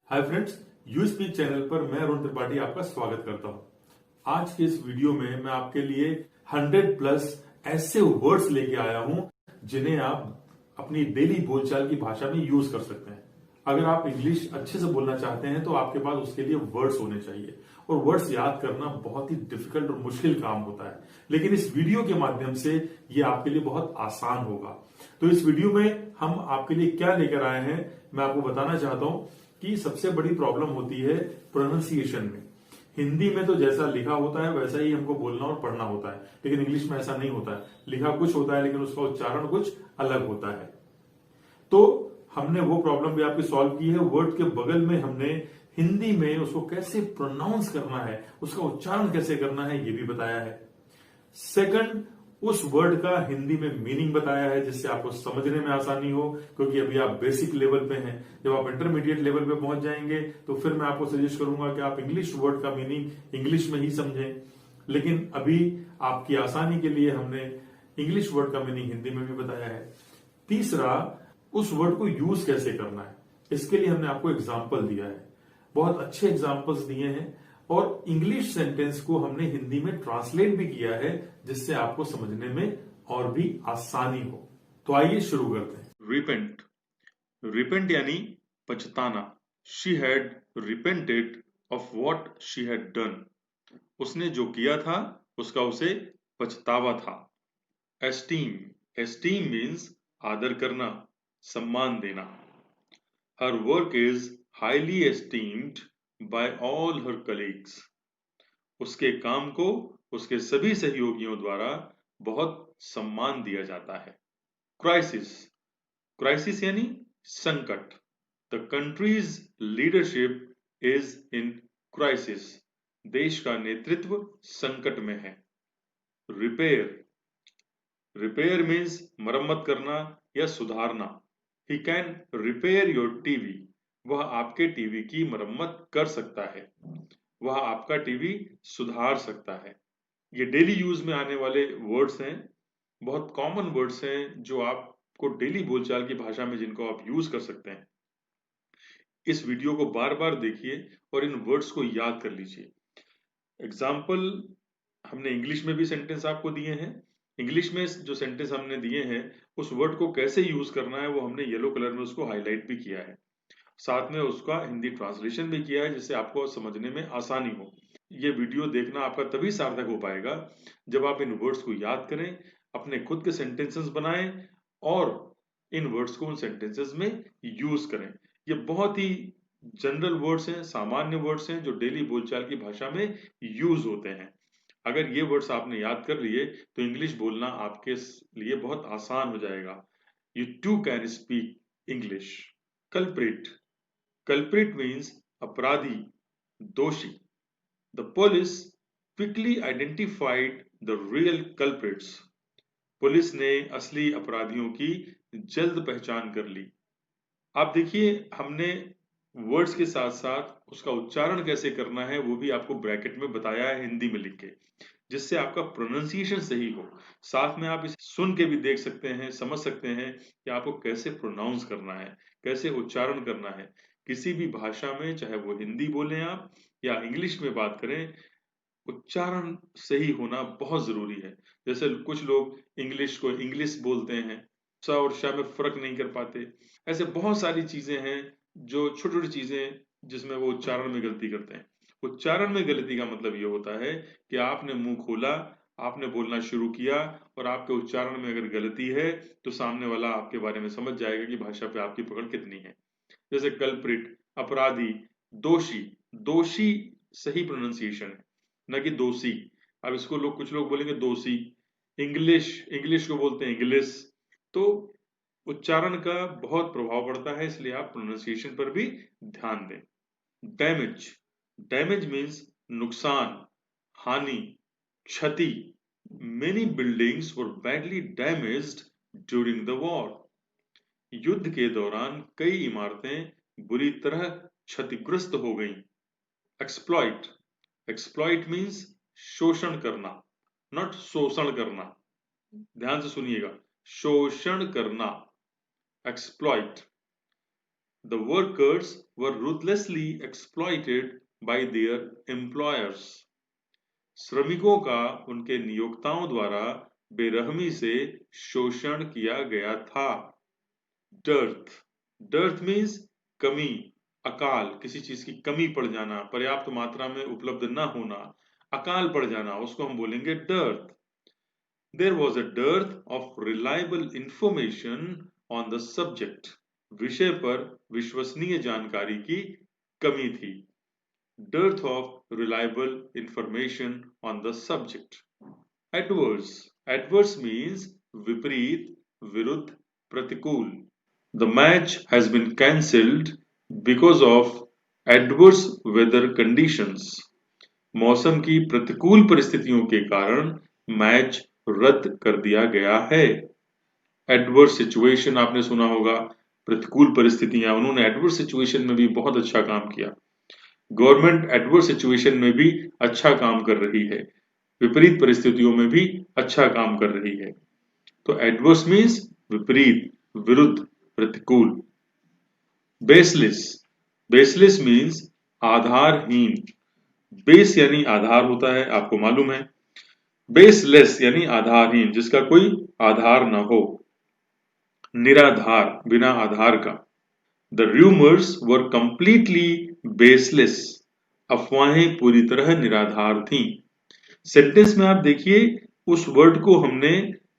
Hi friends, you speak channel पर मैं अरुण त्रिपाठी आपका स्वागत करता हूं। आज के इस वीडियो में मैं आपके लिए 100+ ऐसे वर्ड्स लेके आया हूं जिन्हें आप अपनी डेली बोलचाल की भाषा में यूज कर सकते हैं। अगर आप इंग्लिश अच्छे से बोलना चाहते हैं तो आपके पास उसके लिए वर्ड्स होने चाहिए, और वर्ड्स याद करना बहुत ही डिफिकल्ट और मुश्किल काम होता है, लेकिन इस वीडियो के माध्यम से ये आपके लिए बहुत आसान होगा। तो इस वीडियो में हम आपके लिए क्या लेकर आए हैं, मैं आपको बताना चाहता हूं कि सबसे बड़ी प्रॉब्लम होती है प्रोनाउंसिएशन में। हिंदी में तो जैसा लिखा होता है वैसा ही हमको बोलना और पढ़ना होता है, लेकिन इंग्लिश में ऐसा नहीं होता है। लिखा कुछ होता है लेकिन उसका उच्चारण कुछ अलग होता है। तो हमने वो प्रॉब्लम भी आपकी सॉल्व की है। वर्ड के बगल में हमने हिंदी में उसको कैसे प्रोनाउंस करना है, उसका उच्चारण कैसे करना है, ये भी बताया है। सेकंड, उस वर्ड का हिंदी में मीनिंग बताया है जिससे आपको समझने में आसानी हो, क्योंकि अभी आप बेसिक लेवल पे हैं। जब आप इंटरमीडिएट लेवल पे पहुंच जाएंगे तो फिर मैं आपको सजेस्ट करूंगा कि आप इंग्लिश वर्ड का मीनिंग इंग्लिश में ही समझें, लेकिन अभी आपकी आसानी के लिए हमने इंग्लिश वर्ड का मीनिंग हिंदी में भी बताया है। तीसरा, उस वर्ड को यूज कैसे करना है, इसके लिए हमने आपको एग्जाम्पल दिया है, बहुत अच्छे एग्जाम्पल्स दिए हैं, और इंग्लिश सेंटेंस को हमने हिंदी में ट्रांसलेट भी किया है जिससे आपको समझने में और भी आसानी हो। तो आइए शुरू करते हैं। रिपेंट। रिपेंट यानी पछताना। She had repented of what she had done. उसने जो किया था उसका उसे पछतावा था। एस्टीम। एस्टीम मीन्स आदर करना, सम्मान देना। Her work is highly esteemed by all her colleagues. उसके काम को उसके सभी सहयोगियों द्वारा बहुत सम्मान दिया जाता है। क्राइसिस। क्राइसिस यानी संकट। The countries leadership is in crisis. देश का नेतृत्व संकट में है। रिपेयर। रिपेयर मीन्स मरम्मत करना या सुधारना। He can repair your TV. वह आपके टीवी की मरम्मत कर सकता है, वह आपका टीवी सुधार सकता है। ये डेली यूज में आने वाले वर्ड्स हैं, बहुत कॉमन वर्ड्स हैं जो आपको डेली बोलचाल की भाषा में जिनको आप यूज कर सकते हैं। इस वीडियो को बार बार देखिए और इन वर्ड्स को याद कर लीजिए। एग्जाम्पल हमने इंग्लिश में भी सेंटेंस आपको दिए हैं। इंग्लिश में जो सेंटेंस हमने दिए हैं उस वर्ड को कैसे यूज करना है वो हमने येलो कलर में उसको हाईलाइट भी किया है, साथ में उसका हिंदी ट्रांसलेशन भी किया है जिससे आपको समझने में आसानी हो। ये वीडियो देखना आपका तभी सार्थक हो पाएगा जब आप इन वर्ड्स को याद करें, अपने खुद के सेंटेंसेस बनाएं और इन वर्ड्स को उन सेंटेंसेस में यूज करें। ये बहुत ही जनरल वर्ड्स हैं, सामान्य वर्ड्स हैं जो डेली बोलचाल की भाषा में यूज होते हैं। अगर ये वर्ड्स आपने याद कर लिए तो इंग्लिश बोलना आपके लिए बहुत आसान हो जाएगा। You too can speak English. Culprit. Culprit means अपराधी, दोषी। The police quickly identified the real culprits. पुलिस ने असली अपराधियों की जल्द पहचान कर ली। आप देखिए, हमने वर्ड्स के साथ साथ उसका उच्चारण कैसे करना है वो भी आपको ब्रैकेट में बताया है हिंदी में लिख के, जिससे आपका प्रोनाउंसिएशन सही हो। साथ में आप इसे सुन के भी देख सकते हैं, समझ सकते हैं कि आपको कैसे प्रोनाउंस करना है, कैसे उच्चारण करना है। किसी भी भाषा में, चाहे वो हिंदी बोलें आप या इंग्लिश में बात करें, उच्चारण सही होना बहुत जरूरी है। जैसे कुछ लोग इंग्लिश को इंग्लिश बोलते हैं, सा और शाह में फर्क नहीं कर पाते। ऐसे बहुत सारी चीजें हैं जो छोटी छोटी चीजें जिसमें वो उच्चारण में गलती करते हैं। उच्चारण में गलती का मतलब ये होता है कि आपने मुंह खोला, आपने बोलना शुरू किया और आपके उच्चारण में अगर गलती है तो सामने वाला आपके बारे में समझ जाएगा कि भाषा पे आपकी पकड़ कितनी है। जैसे कल्प्रिट अपराधी, दोषी। दोषी सही प्रोनाउंसिएशन है, न कि दोषी। अब इसको लोग, कुछ लोग बोलेंगे दोषी। इंग्लिश, इंग्लिश को बोलते हैं इंग्लिश। तो उच्चारण का बहुत प्रभाव पड़ता है, इसलिए आप प्रोनाउंसिएशन पर भी ध्यान दें। डैमेज। डैमेज मीन्स नुकसान, हानि, क्षति। Many buildings were badly damaged during the war. युद्ध के दौरान कई इमारतें बुरी तरह क्षतिग्रस्त हो गईं। एक्सप्लॉइट। एक्सप्लॉइट मीन्स शोषण करना, नॉट शोषण करना। ध्यान से सुनिएगा, शोषण करना, exploit. The workers were ruthlessly exploited by their employers. श्रमिकों का उनके नियोक्ताओं द्वारा बेरहमी से शोषण किया गया था। डर्थ, डर्थ मीन्स कमी, अकाल, किसी चीज की कमी पड़ जाना, पर्याप्त मात्रा में उपलब्ध न होना, अकाल पड़ जाना, उसको हम बोलेंगे dearth. There was a dearth of reliable information on the subject. विषय पर विश्वसनीय जानकारी की कमी थी। Dearth of reliable information on the subject. Adverse. Adverse means विपरीत, विरुद्ध, प्रतिकूल. The match has been cancelled because of adverse weather conditions. मौसम की प्रतिकूल परिस्थितियों के कारण मैच रद्द कर दिया गया है। एडवर्स सिचुएशन आपने सुना होगा, प्रतिकूल परिस्थितियां, उन्होंने एडवर्स सिचुएशन में भी बहुत अच्छा काम किया। गवर्नमेंट एडवर्स सिचुएशन में भी अच्छा काम कर रही है, विपरीत परिस्थितियों में भी अच्छा काम कर रही है। तो एडवर्स मीन्स विपरीत, विरुद्ध, प्रतिकूल। बेसलेस, बेसलेस मीन्स आधारहीन। बेस यानी आधार होता है, आपको मालूम है। बेसलेस यानी आधारहीन, जिसका कोई आधार न हो, निराधार, बिना आधार का। The rumours were completely baseless. अफवाहें पूरी तरह निराधार थीं। सेंटेंस में आप देखिए, उस वर्ड को हमने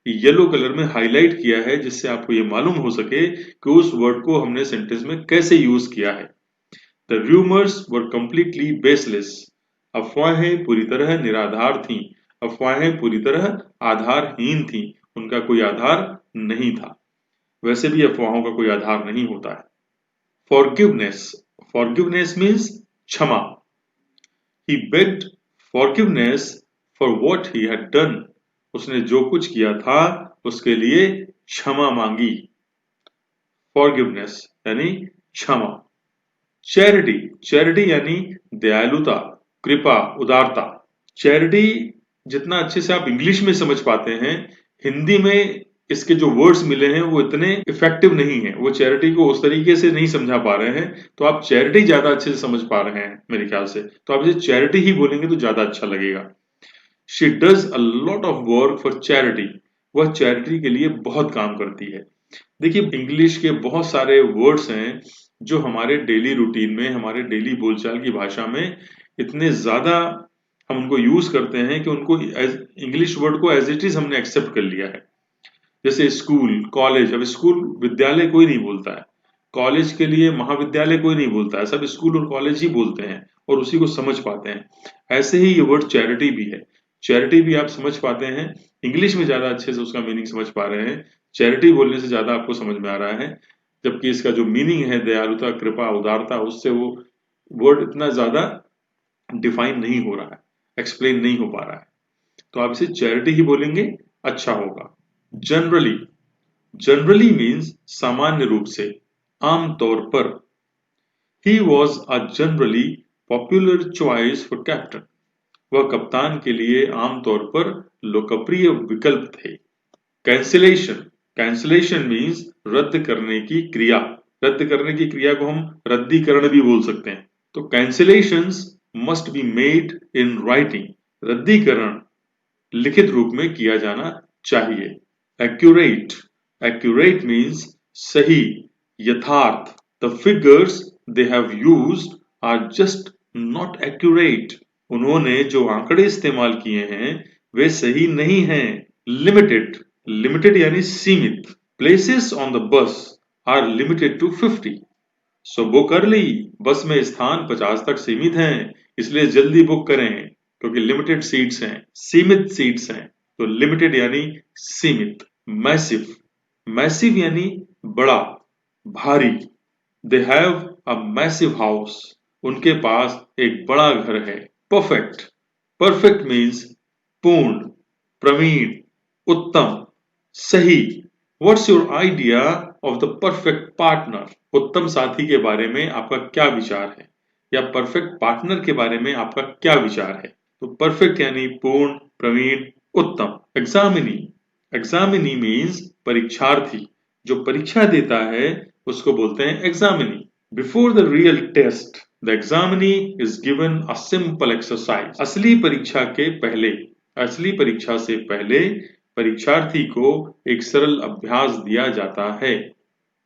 येलो कलर में हाईलाइट किया है, जिससे आपको ये मालूम हो सके कि उस वर्ड को हमने सेंटेंस में कैसे यूज किया है। The rumours were completely baseless. अफवाहें पूरी तरह निराधार थीं, अफवाहें पूरी तरह आधारहीन थीं, उनका कोई आधार नहीं था। वैसे भी अफवाहों का कोई आधार नहीं होता है। फॉरगिवनेस, फॉरगिवनेस मीन्स क्षमा। He begged forgiveness for what he had done. उसने जो कुछ किया था उसके लिए क्षमा मांगी। फॉरगिवनेस यानी क्षमा। चैरिटी, चैरिटी यानी दयालुता, कृपा, उदारता। चैरिटी जितना अच्छे से आप इंग्लिश में समझ पाते हैं, हिंदी में इसके जो वर्ड्स मिले हैं वो इतने इफेक्टिव नहीं है, वो चैरिटी को उस तरीके से नहीं समझा पा रहे हैं। तो आप चैरिटी ज्यादा अच्छे से समझ पा रहे हैं मेरे ख्याल से, तो आप इसे चैरिटी ही बोलेंगे तो ज्यादा अच्छा लगेगा। She does a lot of work for charity. वह चैरिटी के लिए बहुत काम करती है। देखिए, इंग्लिश के बहुत सारे वर्ड्स हैं जो हमारे डेली रूटीन में, हमारे डेली बोलचाल की भाषा में इतने ज्यादा हम उनको यूज करते हैं कि उनको इंग्लिश वर्ड को एज इट इज हमने एक्सेप्ट कर लिया है। जैसे स्कूल, कॉलेज, अब स्कूल विद्यालय कोई नहीं बोलता है, कॉलेज के लिए महाविद्यालय कोई नहीं बोलता है, सब स्कूल और कॉलेज ही बोलते हैं और उसी को समझ पाते हैं। ऐसे ही ये वर्ड चैरिटी भी है। चैरिटी भी आप समझ पाते हैं, इंग्लिश में ज्यादा अच्छे से उसका मीनिंग समझ पा रहे हैं, चैरिटी बोलने से ज्यादा आपको समझ में आ रहा है। जबकि इसका जो मीनिंग है दयालुता, कृपा, उदारता, उससे वो वर्ड इतना ज्यादा डिफाइन नहीं हो रहा है, एक्सप्लेन नहीं हो पा रहा है। तो आप इसे चैरिटी ही बोलेंगे, अच्छा होगा। जनरली, जनरली मीन्स सामान्य रूप से, आमतौर पर। He was a generally popular choice for captain. वह कप्तान के लिए आमतौर पर लोकप्रिय विकल्प थे। कैंसिलेशन, कैंसिलेशन मीन्स रद्द करने की क्रिया। रद्द करने की क्रिया को हम रद्दीकरण भी बोल सकते हैं। तो cancellations must be made in writing. रद्दीकरण लिखित रूप में किया जाना चाहिए। एक्यूरेट, एक्यूरेट मीन्स सही, यथार्थ। The figures they have used are just not accurate. उन्होंने जो आंकड़े इस्तेमाल किए हैं वे सही नहीं हैं। लिमिटेड, लिमिटेड यानी सीमित। Places on the bus are limited to 50। So book early, bus में स्थान 50 तक सीमित हैं, इसलिए जल्दी बुक करें क्योंकि लिमिटेड सीट्स हैं, सीमित सीट्स हैं। तो लिमिटेड यानी सीमित। मैसिव, मैसिव यानी बड़ा, भारी। They have a massive house. उनके पास एक बड़ा घर है। परफेक्ट, परफेक्ट मीन्स पूर्ण, प्रवीण, उत्तम, सही। What's your idea of the perfect partner? उत्तम साथी के बारे में आपका क्या विचार है, या परफेक्ट पार्टनर के बारे में आपका क्या विचार है? तो परफेक्ट यानी पूर्ण, प्रवीण, उत्तम। एग्जामिनी, एग्जामिनी मीन्स परीक्षार्थी, जो परीक्षा देता है उसको बोलते हैं examinee. Before the real test, the examinee is given a simple exercise. असली परीक्षा से पहले परीक्षार्थी को एक सरल अभ्यास दिया जाता है।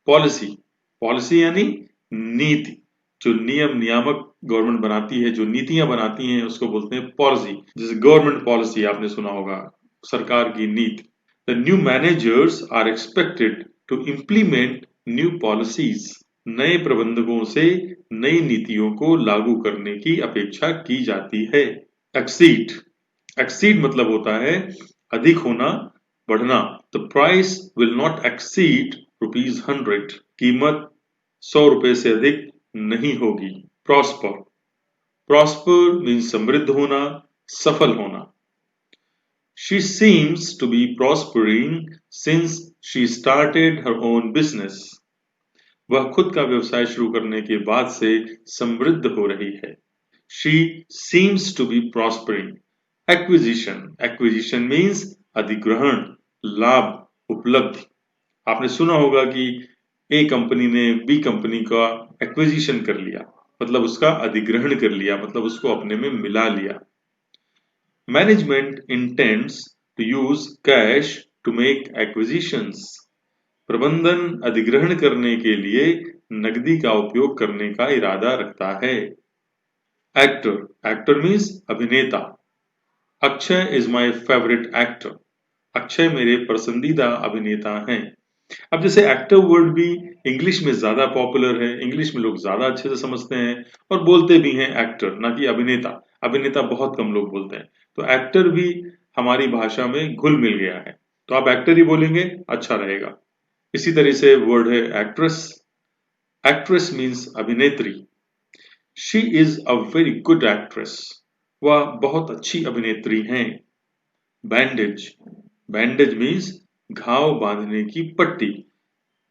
पॉलिसी यानी नीति। जो नियम नियामक गवर्नमेंट बनाती है, जो नीतियां बनाती हैं, उसको बोलते हैं पॉलिसी। जैसे गवर्नमेंट पॉलिसी आपने सुना होगा, सरकार की नीति। The new managers are expected to implement new policies. नए प्रबंधकों से नई नीतियों को लागू करने की अपेक्षा की जाती है। एक्सीड मतलब होता है अधिक होना, बढ़ना। The price will not exceed ₹100। कीमत 100 रुपए से अधिक नहीं होगी। प्रॉस्पर मीन्स समृद्ध होना, सफल होना। She seems to be prospering since she started her own business. वह खुद का व्यवसाय शुरू करने के बाद से समृद्ध हो रही है। She seems to be prospering. Acquisition means अधिग्रहण, लाभ, उपलब्धि। आपने सुना होगा कि ए कंपनी ने बी कंपनी का एक्विजिशन कर लिया, मतलब उसका अधिग्रहण कर लिया, मतलब उसको अपने में मिला लिया। Management intends to use cash to make acquisitions. प्रबंधन अधिग्रहण करने के लिए नकदी का उपयोग करने का इरादा रखता है। एक्टर मीन्स अभिनेता। Akshay is my favourite actor. Akshay मेरे पसंदीदा अभिनेता हैं। अब जैसे एक्टर वर्ड भी इंग्लिश में ज्यादा पॉपुलर है, इंग्लिश में लोग ज्यादा अच्छे से समझते हैं और बोलते भी हैं एक्टर, ना कि अभिनेता। अभिनेता बहुत कम लोग बोलते हैं, तो एक्टर भी हमारी भाषा में घुल मिल गया है, तो आप एक्टर ही बोलेंगे, अच्छा रहेगा। इसी तरह से वर्ड है एक्ट्रेस। एक्ट्रेस मीन्स अभिनेत्री। She is a very good actress. वह बहुत अच्छी अभिनेत्री हैं। बैंडेज मीन्स घाव बांधने की पट्टी।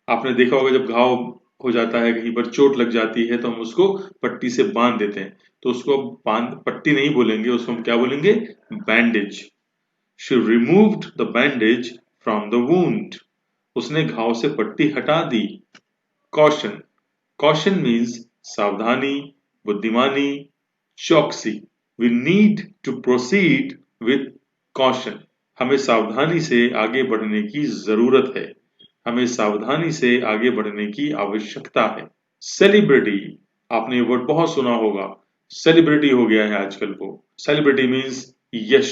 आपने देखा होगा जब घाव हो जाता है, कहीं पर चोट लग जाती है, तो हम उसको पट्टी से बांध देते हैं, तो उसको पट्टी नहीं बोलेंगे, उसको हम क्या बोलेंगे? Bandage. She removed the bandage from the wound. उसने घाव से पट्टी हटा दी। कॉशन मीन्स सावधानी, बुद्धिमानी, चौकसी। We need to proceed with caution. हमें सावधानी से आगे बढ़ने की जरूरत है, हमें सावधानी से आगे बढ़ने की आवश्यकता है। सेलिब्रिटी, आपने ये वर्ड बहुत सुना होगा, सेलिब्रिटी हो गया है आजकल वो। सेलिब्रिटी मीन्स यश,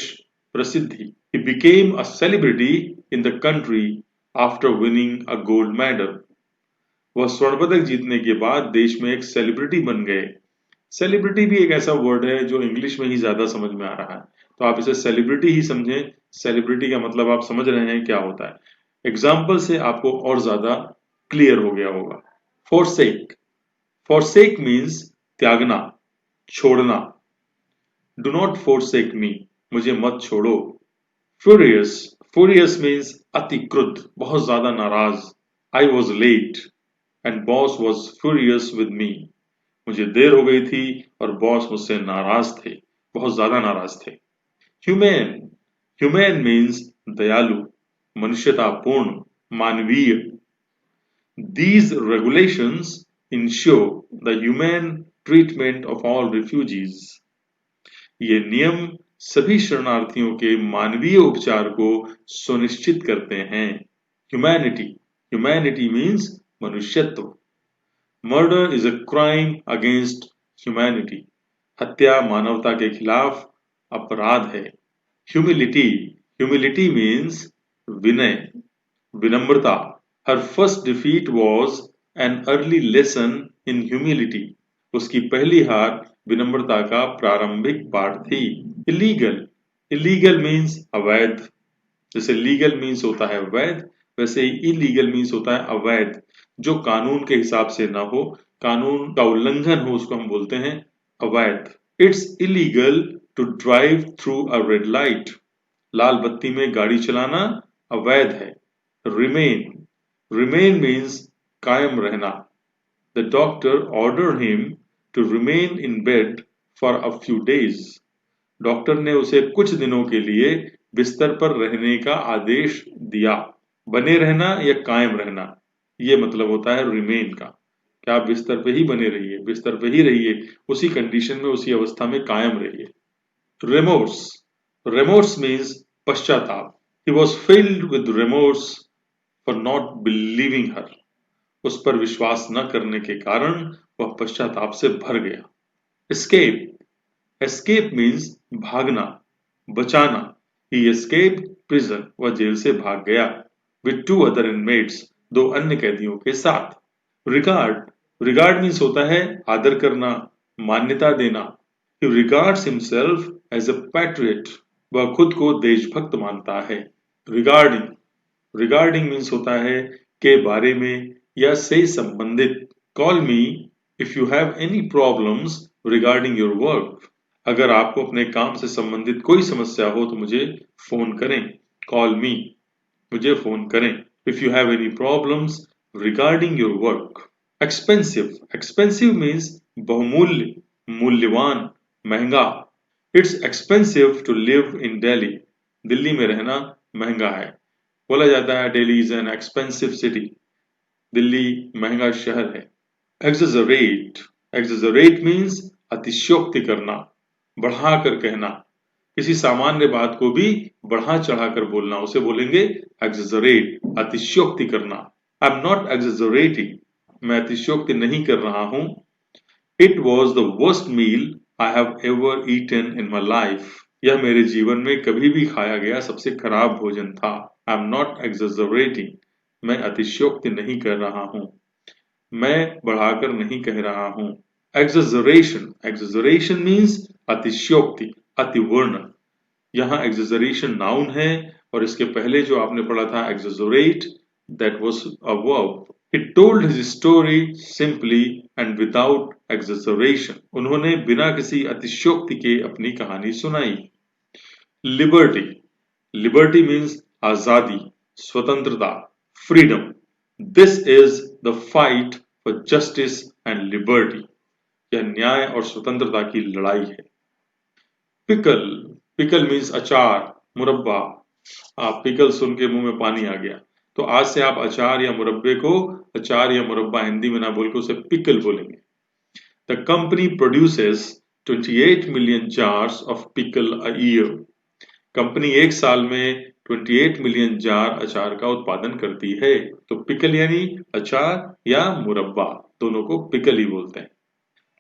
प्रसिद्धि। He became a celebrity in the country after winning a gold medal. वह स्वर्ण पदक जीतने के बाद देश में एक सेलिब्रिटी बन गए। सेलिब्रिटी भी एक ऐसा वर्ड है जो इंग्लिश में ही ज्यादा समझ में आ रहा है, तो आप इसे सेलिब्रिटी ही समझें। सेलिब्रिटी का मतलब आप समझ रहे हैं क्या होता है। एग्जाम्पल से आपको और ज्यादा क्लियर हो गया होगा। फोरसेक मीन्स त्यागना, छोड़ना। डू नॉट फोरसेक मी, मुझे मत छोड़ो। फ्यूरियस मीन्स अति क्रुद्ध, बहुत ज्यादा नाराज। I was late and boss was furious with me. मुझे देर हो गई थी और बॉस मुझसे नाराज थे, बहुत ज्यादा नाराज थे। ह्यूमैन मीन्स दयालु, मनुष्यतापूर्ण, मानवीय। These regulations ensure the humane treatment of all refugees. ये नियम सभी शरणार्थियों के मानवीय उपचार को सुनिश्चित करते हैं। ह्यूमैनिटी मीन्स मनुष्यत्व। Murder is a crime against humanity. हत्या मानवता के खिलाफ अपराध है। ह्यूमिलिटी मीन्स विनय, विनम्रता। Her first defeat was an early lesson in humility. उसकी पहली हार विनम्रता का प्रारंभिक पाठ थी। इलीगल मीन्स अवैध। जैसे लीगल मीन्स होता है वैध, वैसे ही इलीगल मीन्स होता है अवैध, जो कानून के हिसाब से ना हो, कानून का उल्लंघन हो, उसको हम बोलते हैं अवैध। It's illegal to drive through a red light. लाल बत्ती में गाड़ी चलाना अवैध है। Remain means कायम रहना. The doctor ordered him to remain in bed for a few days. Doctor ने उसे कुछ दिनों के लिए बिस्तर पर रहने का आदेश दिया। बने रहना या कायम रहना, ये मतलब होता है रिमेन का। कि आप बिस्तर पे ही बने रहिए, बिस्तर पे ही रहिए, उसी कंडीशन में, उसी अवस्था में कायम रहिए। Remorse. Remorse means पश्चाताप. He was filled with remorse for not believing her. उस पर विश्वास न करने के कारण वह पश्चाताप से भर गया। Escape. Escape means भागना, बचाना। He escaped prison. वह जेल से भाग गया। With two other inmates. दो अन्य कैदियों के साथ। Regard. Regard means होता है आदर करना, मान्यता देना। He regards himself as a patriot. वह खुद को देशभक्त मानता है। Regarding. Regarding means होता है के बारे में या से संबंधित। Call me if you have any problems regarding your work. अगर आपको अपने काम से संबंधित कोई समस्या हो तो मुझे फोन करें। Call me. मुझे फोन करें। If you have any problems regarding your work. Expensive. Expensive means बहुमूल्य, मूल्यवान, महंगा। It's expensive to live in Delhi. Delhi में रहना महंगा है। बोला जाता है Delhi is an expensive city. Delhi महंगा शहर है। Exaggerate. Exaggerate means अतिशयोक्ति करना, बढ़ाकर कहना। किसी सामान्य बात को भी बढ़ा चढ़ाकर बोलना, उसे बोलेंगे exaggerate, अतिशयोक्ति करना। I'm not exaggerating. मैं अतिशयोक्ति नहीं कर रहा हूं। It was the worst meal I have ever eaten in my life. यह मेरे जीवन में कभी भी खाया गया सबसे खराब भोजन था। I'm not exaggerating. मैं अतिशयोक्ति नहीं कर रहा हूं। मैं बढ़ाकर नहीं कह रहा हूं। Exaggeration. Exaggeration means अतिशयोक्ति, अतिवर्णन। यहाँ exaggeration noun है और इसके पहले जो आपने पढ़ा था exaggerate, that was a verb. He told his story simply and without exaggeration. उन्होंने बिना किसी अतिशयोक्ति के अपनी कहानी सुनाई। Liberty. Liberty means आजादी, स्वतंत्रता, freedom. This is the fight for justice and liberty. यह न्याय और स्वतंत्रता की लड़ाई है। Pickle. Pickle means अचार, मुरब्बा। आप पिकल सुन के मुंह में पानी आ गया, तो आज से आप अचार या मुरब्बे को अचार या मुरब्बा हिंदी में ना बोल के उसे पिकल बोलेंगे। The company produces 28 million jars of pickle a year. Company एक साल में 28 मिलियन जार अचार का उत्पादन करती है। तो पिकल यानी अचार या मुरब्बा, दोनों को पिकल ही बोलते हैं।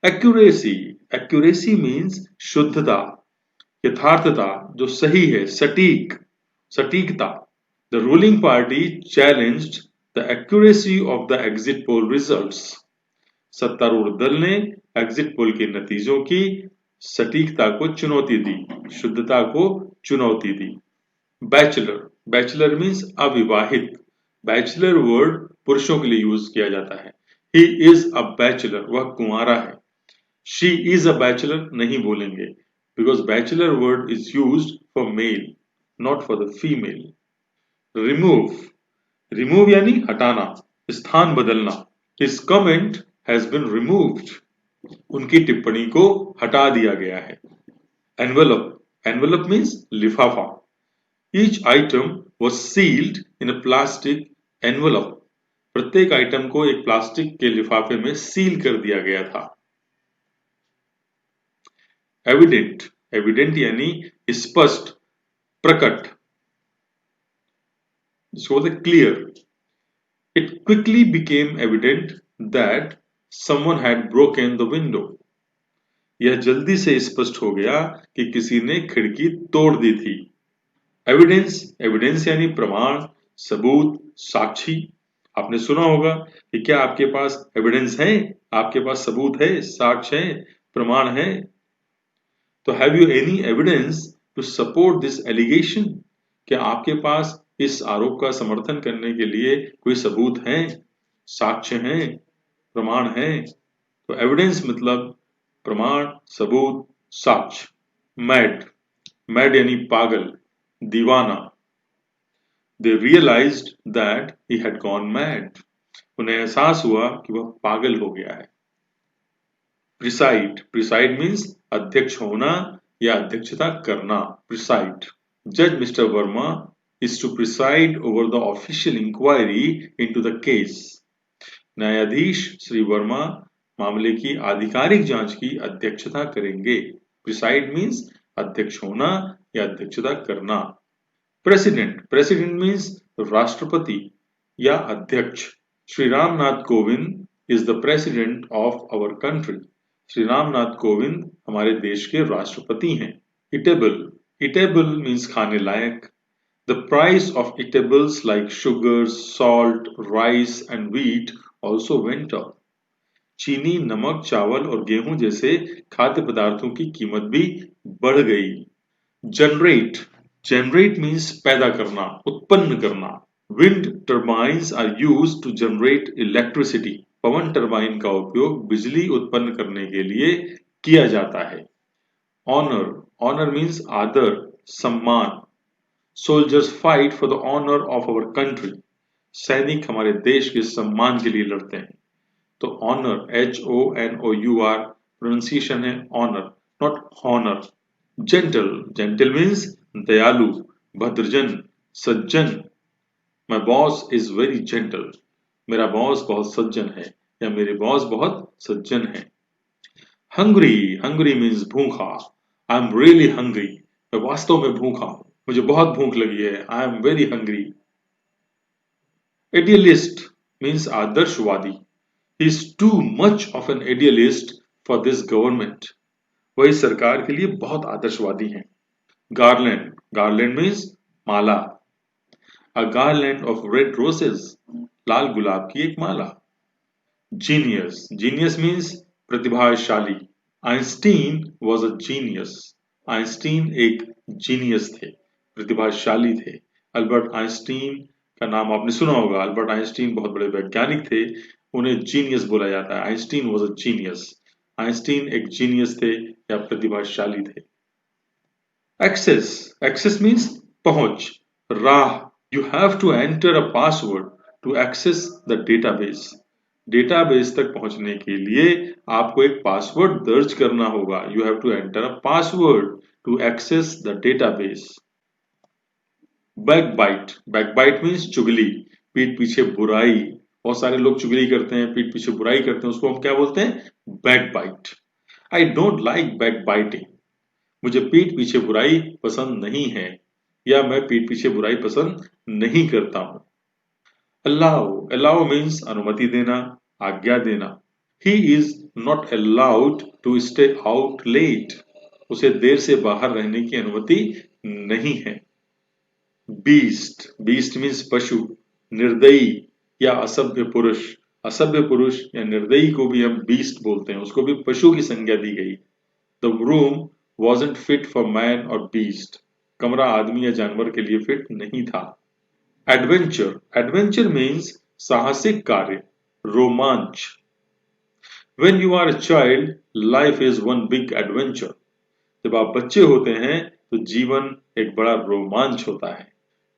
Accuracy. Accuracy means शुद्धता, यथार्थता, जो सही है, सटीक, सटीकता। The ruling party challenged the accuracy of the exit poll results. सत्तारूढ़ दल ने एग्जिट पोल के नतीजों की सटीकता को चुनौती दी, शुद्धता को चुनौती दी। बैचलर. बैचलर मीन्स अविवाहित। बैचलर वर्ड पुरुषों के लिए यूज किया जाता है। He is a bachelor. वह कुंवारा है। She is a bachelor नहीं बोलेंगे, because bachelor word is used for male, not for the female. Remove. Remove यानी हटाना, स्थान बदलना। His comment has been removed. उनकी टिप्पणी को हटा दिया गया है। Envelope. Envelope means लिफाफा। Each item was sealed in a plastic envelope. प्रत्येक आइटम को एक प्लास्टिक के लिफाफे में सील कर दिया गया था। Evident. Evident यानी स्पष्ट, प्रकट, जिसको बोलते clear. It quickly became evident that someone had broken the window. यह जल्दी से स्पष्ट हो गया कि किसी ने खिड़की तोड़ दी थी। Evidence. Evidence यानी प्रमाण, सबूत, साक्षी। आपने सुना होगा कि क्या आपके पास एविडेंस है, आपके पास सबूत है, साक्ष्य है, प्रमाण है। तो have you any evidence to support this allegation? क्या आपके पास इस आरोप का समर्थन करने के लिए कोई सबूत है, साक्ष्य है, प्रमाण है? तो एविडेंस मतलब प्रमाण, सबूत, साक्ष्य। मैड. मैड यानी पागल, दीवाना। They realized that he had gone mad. उन्हें एहसास हुआ कि वह पागल हो गया है। Preside. Preside means अध्यक्ष होना या अध्यक्षता करना। Preside. Judge Mr. Verma is to preside over the official inquiry into the case. न्यायाधीश श्री वर्मा मामले की आधिकारिक जांच की अध्यक्षता करेंगे। प्रिसाइड मीन्स अध्यक्ष होना या अध्यक्षता करना। प्रेसिडेंट, प्रेसिडेंट मीन्स राष्ट्रपति या अध्यक्ष। Shri Ramnath Kovind is the president of our country. Shri Ramnath Kovind हमारे देश के राष्ट्रपति हैं। इटेबल, इटेबल मीन्स खाने लायक। The price of eatables like sugar, salt, rice and wheat also went up. चीनी, नमक, चावल और गेहूं जैसे खाद्य पदार्थों की कीमत भी बढ़ गई। जनरेट, जनरेट मीन्स पैदा करना, उत्पन्न करना। Wind turbines are used to generate electricity. पवन टर्बाइन का उपयोग बिजली उत्पन्न करने के लिए किया जाता है। ऑनर, ऑनर मीन्स आदर, सम्मान। Soldiers fight for the honor of our country. सैनिक हमारे देश के सम्मान के लिए लड़ते हैं। तो honor, HONOUR, pronunciation है honor, not honor. Gentle, gentle means दयालु, भद्रजन, सज्जन। My boss is very gentle. मेरा बॉस बहुत सज्जन है या मेरे बॉस बहुत सज्जन है। Hungry, hungry means भूखा। I am really hungry. मैं वास्तव में भूखा हूँ, मुझे बहुत भूख लगी है। I am very hungry. Idealist means आदर्शवादी। He is too much of an idealist for this government. वह इस सरकार के लिए बहुत आदर्शवादी हैं। Garland, garland means Mala. A garland of red roses, लाल गुलाब की एक माला। Genius, genius means प्रतिभाशाली। Einstein was a genius. Einstein एक जीनियस थे, प्रतिभाशाली थे। अल्बर्ट आइंस्टीन का नाम आपने सुना होगा। अल्बर्ट आइंस्टीन बहुत बड़े वैज्ञानिक थे, उन्हें जीनियस बोला जाता है। Einstein was a genius. Einstein एक जीनियस थे या प्रतिभाशाली थे। एक्सेस, एक्सेस मीन्स पहुंच, राह। You have to enter a password to access the database. Database तक पहुंचने के लिए आपको एक पासवर्ड दर्ज करना होगा। You have to enter a password to access the database. Backbite, backbite means चुगली, पीठ पीछे बुराई। बहुत सारे लोग चुगली करते हैं, पीठ पीछे बुराई करते हैं, उसको हम क्या बोलते हैं? Backbite. I don't like backbiting. मुझे पीठ पीछे बुराई पसंद नहीं है या मैं पीठ पीछे बुराई पसंद नहीं करता हूं। Allow, allow means अनुमति देना, आज्ञा देना। He is not allowed to stay out late. उसे देर से बाहर रहने की अनुमति नहीं है। Beast, beast means पशु, निर्दयी या असभ्य पुरुष। असभ्य पुरुष या निर्दयी को भी हम beast बोलते हैं, उसको भी पशु की संज्ञा दी गई। The room wasn't fit for man or beast. कमरा आदमी या जानवर के लिए फिट नहीं था। एडवेंचर, एडवेंचर मीन्स साहसिक कार्य, रोमांच। When you are a child, life is one big adventure. जब आप बच्चे होते हैं तो जीवन एक बड़ा रोमांच होता है।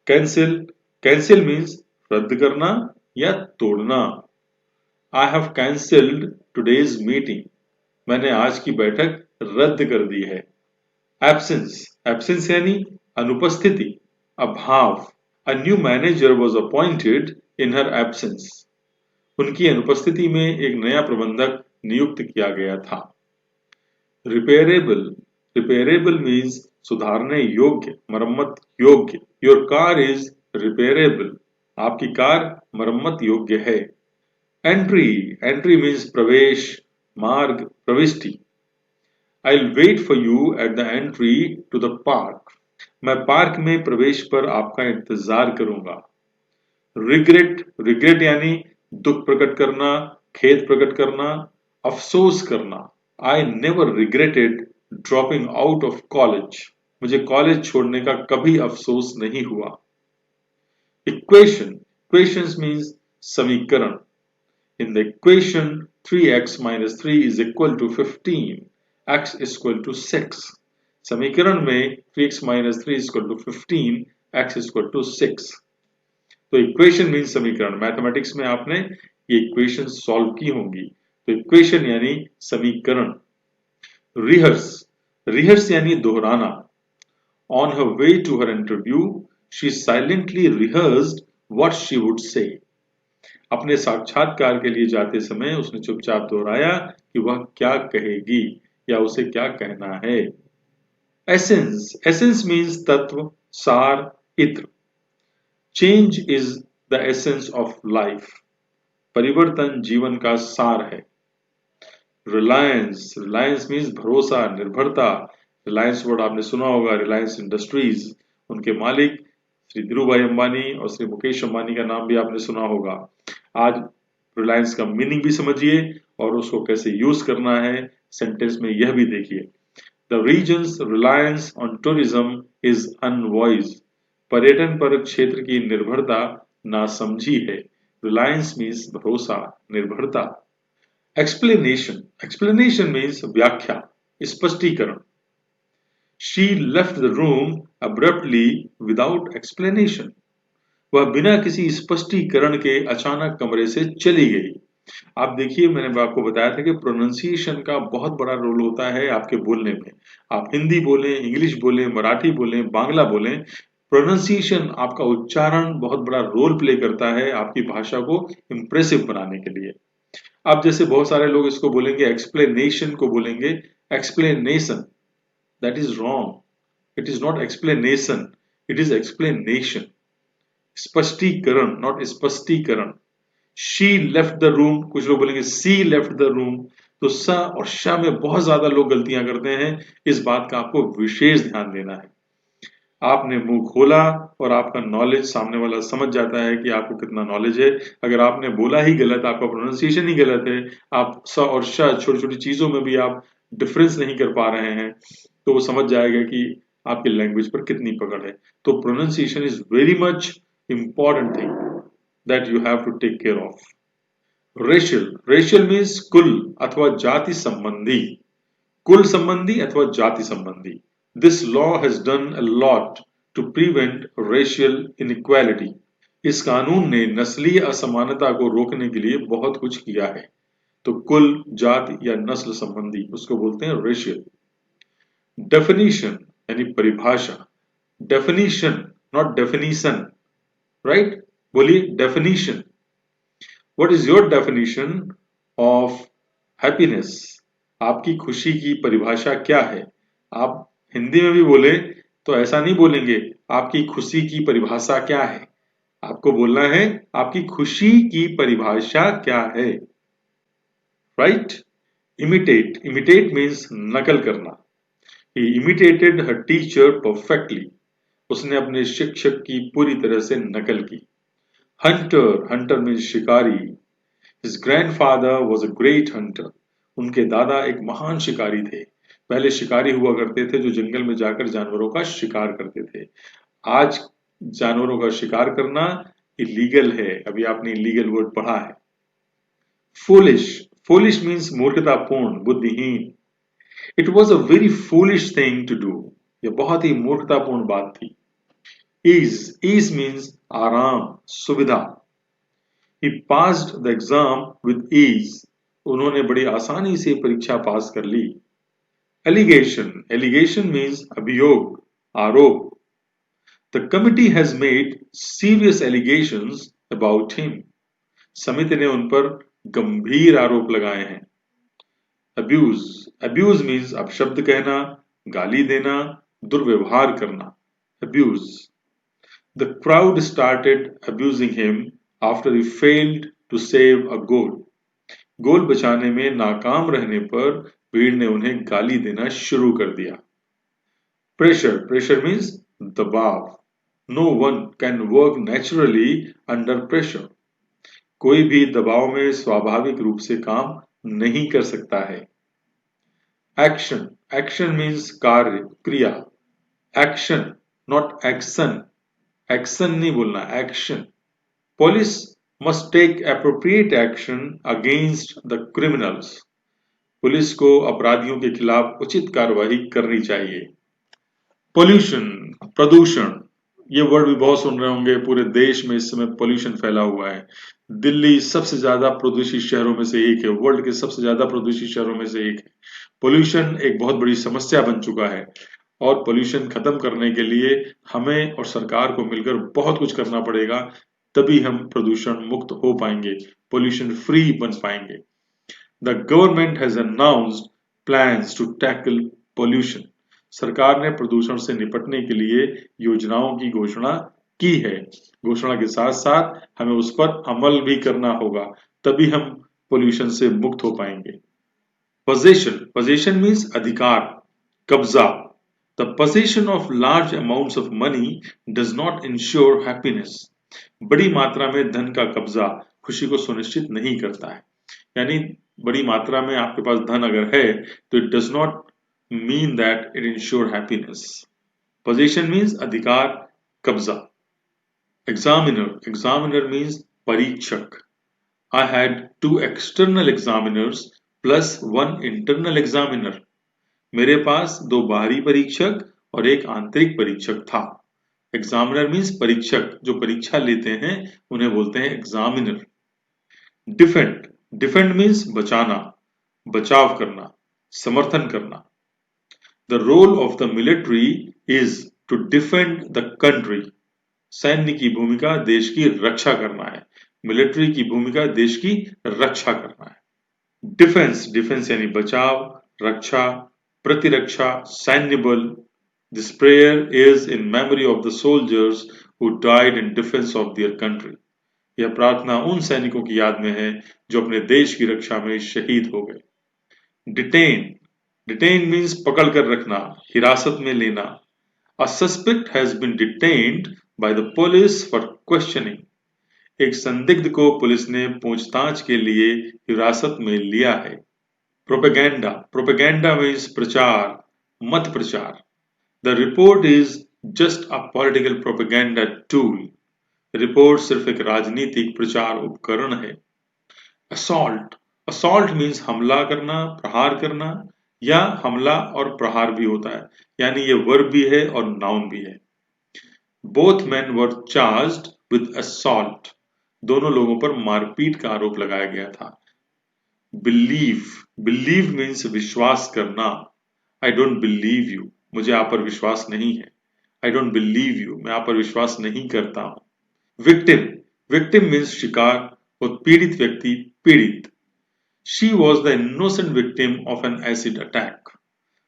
कैंसिल, कैंसिल मीन्स रद्द करना या तोड़ना। I have cancelled today's meeting. मैंने आज की बैठक रद्द कर दी है। एब्सेंस, एब्सेंस यानी अनुपस्थिति, अभाव। A new manager was appointed in her absence. उनकी अनुपस्थिति में एक नया प्रबंधक नियुक्त किया गया था। Repairable, repairable means सुधारने योग्य, मरम्मत योग्य। Your car is repairable. आपकी कार मरम्मत योग्य है। Entry, entry means प्रवेश, मार्ग, प्रविष्टि। I'll wait for you at the entry to the park. मैं पार्क में प्रवेश पर आपका इंतजार करूंगा। रिग्रेट, रिग्रेट यानी दुख प्रकट करना, खेद प्रकट करना, अफसोस करना। I never regretted dropping out of college. मुझे कॉलेज छोड़ने का कभी अफसोस नहीं हुआ। इक्वेशन, इक्वेशंस मीन्स समीकरण। In the equation 3x minus 3 is equal to 15, x is equal to 6. समीकरण में 3x minus 3 is equal to 15, x is equal to 6. तो इक्वेशन मीन समीकरण। मैथमेटिक्स में आपने ये इक्वेशन सॉल्व की होंगी। तो इक्वेशन यानी समीकरण। रिहर्स, रिहर्स यानी दोहराना। On her way to her interview she silently rehearsed what she would say. अपने साक्षात्कार के लिए जाते समय उसने चुपचाप दोहराया कि वह क्या कहेगी या उसे क्या कहना है। एसेंस, एसेंस मीन्स तत्व, सार, इत्र। Change is the essence of life. परिवर्तन जीवन का सार है। रिलायंस, रिलायंस मीन्स भरोसा, निर्भरता। रिलायंस वर्ड आपने सुना होगा, रिलायंस इंडस्ट्रीज, उनके मालिक श्री धीरूभाई अंबानी और श्री मुकेश अंबानी का नाम भी आपने सुना होगा। आज रिलायंस का मीनिंग भी समझिए और उसको कैसे यूज करना है सेंटेंस में यह भी देखिए। The reasons reliance on tourism is unwise. पर्यटन पर क्षेत्र की निर्भरता नासमझी है। रिलायंस मीन्स भरोसा, निर्भरता। एक्सप्लेनेशन, एक्सप्लेनेशन मीन्स व्याख्या, स्पष्टीकरण। She left the room abruptly without explanation. वह बिना किसी स्पष्टीकरण के अचानक कमरे से चली गई। आप देखिए, मैंने आपको बताया था कि प्रोनाउंसिएशन का बहुत बड़ा रोल होता है आपके बोलने में। आप हिंदी बोलें, इंग्लिश बोलें, मराठी बोलें, बांग्ला बोलें, प्रोनाउंसिएशन, आपका उच्चारण बहुत बड़ा रोल प्ले करता है आपकी भाषा को इंप्रेसिव बनाने के लिए। अब जैसे बहुत सारे लोग इसको बोलेंगे, एक्सप्लेनेशन को बोलेंगे explanation. That is wrong. It is not explanation, it is explanation. स्पष्टीकरण, नॉट स्पष्टीकरण। शी लेफ्ट द रूम, कुछ लोग बोलेंगे सी लेफ्ट द रूम। तो स और श में बहुत ज्यादा लोग गलतियां करते हैं। इस बात का आपको विशेष ध्यान देना है। आपने मुंह खोला और आपका नॉलेज सामने वाला समझ जाता है कि आपको कितना नॉलेज है। अगर आपने बोला ही गलत, आपका प्रोनाउंसिएशन ही गलत है, आप स और श छोटी छोटी चीजों में भी आप डिफरेंस नहीं कर पा रहे हैं, तो वो समझ जाएगा कि आपकी लैंग्वेज पर कितनी पकड़ है। तो pronunciation is very much important thing that you have to take care of. Racial, racial means कुल अथवा जाति संबंधी, कुल संबंधी अथवा जाति संबंधी। This law has done a lot to prevent racial inequality. इस कानून ने नस्लीय असमानता को रोकने के लिए बहुत कुछ किया है। तो कुल, जाति या नस्ल संबंधी, उसको बोलते हैं रेशियल। डेफिनेशन यानी परिभाषा। Definition, not definition, right? बोलिए definition. What is your definition of happiness? आपकी खुशी की परिभाषा क्या है? आप हिंदी में भी बोले तो ऐसा नहीं बोलेंगे आपकी खुशी की परिभाषा क्या है। आपको बोलना है आपकी खुशी की परिभाषा क्या है, राइट? इमिटेट, इमिटेट मीन्स नकल करना। ही इमिटेटेड हर टीचर परफेक्टली। उसने अपने शिक्षक की पूरी तरह से नकल की। हंटर, हंटर मीन्स शिकारी। His grandfather was a great Hunter. उनके दादा एक महान शिकारी थे। पहले शिकारी हुआ करते थे जो जंगल में जाकर जानवरों का शिकार करते थे। आज जानवरों का शिकार करना इलीगल है। अभी आपने इलीगल वर्ड पढ़ा है। फूलिश, फूलिश मीन्स मूर्खतापूर्ण, बुद्धिहीन। It was a very foolish thing to do. यह बहुत ही मूर्खतापूर्ण बात थी। ईज, ईज मीन्स आराम, सुविधा। He passed the exam with ease. उन्होंने बड़ी आसानी से परीक्षा पास कर ली। Allegation, allegation means अभियोग, आरोप। The committee has made serious allegations about him. समिति ने उन पर गंभीर आरोप लगाए हैं। Abuse, abuse means अपशब्द कहना, गाली देना, दुर्व्यवहार करना। Abuse. The crowd started abusing him after he failed to save a goal. गोल बचाने में नाकाम रहने पर भीड़ ने उन्हें गाली देना शुरू कर दिया। प्रेशर, प्रेशर मीन्स दबाव। No one can work naturally under pressure. कोई भी दबाव में स्वाभाविक रूप से काम नहीं कर सकता है। एक्शन, एक्शन मीन्स कार्य, क्रिया। Action, not action. एक्शन नहीं बोलना, action. Police must take appropriate action against the criminals. Police को अपराधियों के खिलाफ उचित कार्रवाई करनी चाहिए। पोल्यूशन, प्रदूषण, ये वर्ड भी बहुत सुन रहे होंगे। पूरे देश में इस समय पोल्यूशन फैला हुआ है। दिल्ली सबसे ज्यादा प्रदूषित शहरों में से एक है, वर्ल्ड के सबसे ज्यादा प्रदूषित शहरों में से एक है। पोल्यूशन एक बहुत बड़ी समस्या बन चुका है और पोल्यूशन खत्म करने के लिए हमें और सरकार को मिलकर बहुत कुछ करना पड़ेगा। तभी हम प्रदूषण मुक्त हो पाएंगे, पोल्यूशन फ्री बन पाएंगे। The government has announced plans to tackle pollution. सरकार ने प्रदूषण से निपटने के लिए योजनाओं की घोषणा की है। घोषणा के साथ साथ हमें उस पर अमल भी करना होगा, तभी हम पोल्यूशन से मुक्त हो पाएंगे। Possession means अधिकार, कब्जा। The possession of large amounts of money does not ensure happiness. बड़ी मात्रा में धन का कब्जा खुशी को सुनिश्चित नहीं करता है। यानी बड़ी मात्रा में आपके पास धन अगर है तो it does not mean that it ensure happiness. Possession means अधिकार, कब्जा। Examiner means परीक्षक। I had 2 external examiners plus 1 internal examiner. मेरे पास 2 बाहरी परीक्षक और 1 आंतरिक परीक्षक था। Examiner means परीक्षक, जो परीक्षा लेते हैं उन्हें बोलते हैं examiner. Defend means बचाना, बचाव करना, समर्थन करना। The role of the military is to defend the country. सैन्य की भूमिका देश की रक्षा करना है। मिलिट्री की भूमिका देश की रक्षा करना है। डिफेंस यानी बचाव, रक्षा, प्रतिरक्षा, सैन्य बल। This prayer is in memory of the soldiers who died in defence of their country. यह प्रार्थना उन सैनिकों की याद में है जो अपने देश की रक्षा में शहीद हो गए। डिटेन मीन्स पकड़ कर रखना, हिरासत में लेना। A suspect has been detained by the police for questioning. एक संदिग्ध को पुलिस ने पूछताछ के लिए हिरासत में लिया है। प्रोपेगेंडा मीन्स प्रचार, मत प्रचार। The report is just a political propaganda tool. Report सिर्फ एक राजनीतिक प्रचार उपकरण है। असॉल्ट मीन्स हमला करना, प्रहार करना, या हमला और प्रहार भी होता है, यानी ये वर्ब भी है और नाउन भी है। Both men were charged with assault. दोनों लोगों पर मारपीट का आरोप लगाया गया था। Believe means विश्वास करना। I don't believe you. मुझे आप पर विश्वास नहीं है। I don't believe you. मैं आप पर विश्वास नहीं करता हूं। Victim means शिकार और पीड़ित व्यक्ति, पीड़ित। She was the innocent victim of an acid attack.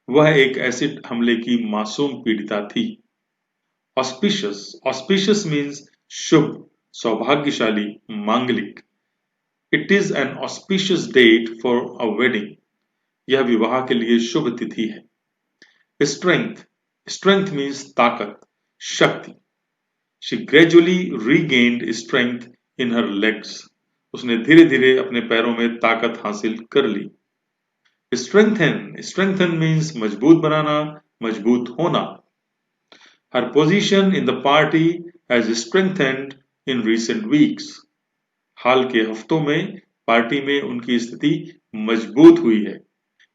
वह एक एसिड हमले की मासूम पीड़िता थी। Auspicious means शुभ, सौभाग्यशाली, मांगलिक। It is an auspicious date for a wedding. यह विवाह के लिए शुभ तिथि है। Strength means ताकत, शक्ति। She gradually regained strength in her legs. उसने धीरे धीरे अपने पैरों में ताकत हासिल कर ली। Strengthen means मजबूत बनाना, मजबूत होना। Her position in the party has strengthened in recent weeks. हाल के हफ्तों में पार्टी में उनकी स्थिति मजबूत हुई है।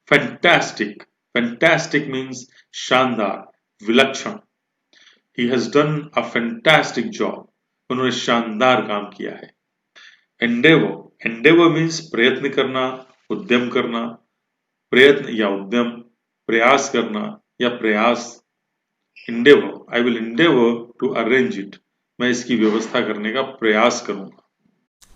Fantastic means शानदार, विलक्षण। He has done a fantastic job. उन्होंने शानदार काम किया है। Endeavor means प्रयत्न करना, उद्यम करना। प्रयत्न या उद्यम, प्रयास करना या प्रयास। I will endeavor to arrange it. मैं इसकी व्यवस्था करने का प्रयास करूंगा।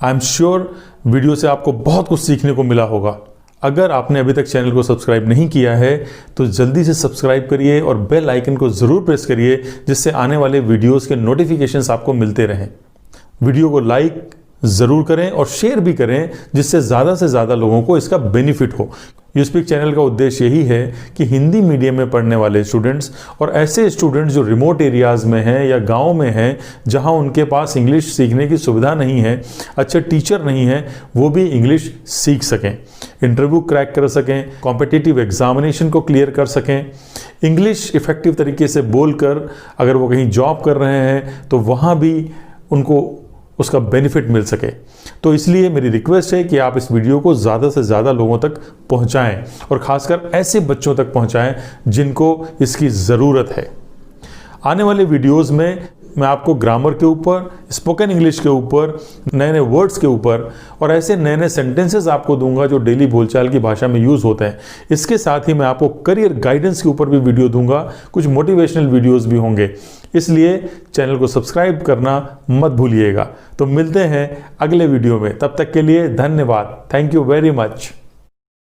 आई एम श्योर वीडियो से आपको बहुत कुछ सीखने को मिला होगा। अगर आपने अभी तक चैनल को सब्सक्राइब नहीं किया है तो जल्दी से सब्सक्राइब करिए और बेल आइकन को जरूर प्रेस करिए, जिससे आने वाले वीडियोस के नोटिफिकेशंस आपको मिलते रहें। वीडियो को लाइक जरूर करें और शेयर भी करें, जिससे ज़्यादा से ज़्यादा लोगों को इसका बेनिफिट हो। यूस्पीक चैनल का उद्देश्य यही है कि हिंदी मीडियम में पढ़ने वाले स्टूडेंट्स और ऐसे स्टूडेंट्स जो रिमोट एरियाज़ में हैं या गांव में हैं, जहां उनके पास इंग्लिश सीखने की सुविधा नहीं है, अच्छे टीचर नहीं है, वो भी इंग्लिश सीख सकें, इंटरव्यू क्रैक कर सकें, कॉम्पिटिटिव एग्जामिनेशन को क्लियर कर सकें, इंग्लिश इफेक्टिव तरीके से बोलकर अगर वो कहीं जॉब कर रहे हैं तो वहाँ भी उनको उसका बेनिफिट मिल सके। तो इसलिए मेरी रिक्वेस्ट है कि आप इस वीडियो को ज़्यादा से ज़्यादा लोगों तक पहुंचाएं और ख़ासकर ऐसे बच्चों तक पहुंचाएं जिनको इसकी ज़रूरत है। आने वाले वीडियोस में मैं आपको ग्रामर के ऊपर, स्पोकन इंग्लिश के ऊपर, नए नए वर्ड्स के ऊपर और ऐसे नए नए सेंटेंसेस आपको दूंगा जो डेली बोलचाल की भाषा में यूज होते हैं। इसके साथ ही मैं आपको करियर गाइडेंस के ऊपर भी वीडियो दूंगा, कुछ मोटिवेशनल वीडियोस भी होंगे। इसलिए चैनल को सब्सक्राइब करना मत भूलिएगा। तो मिलते हैं अगले वीडियो में, तब तक के लिए धन्यवाद। Thank you very much.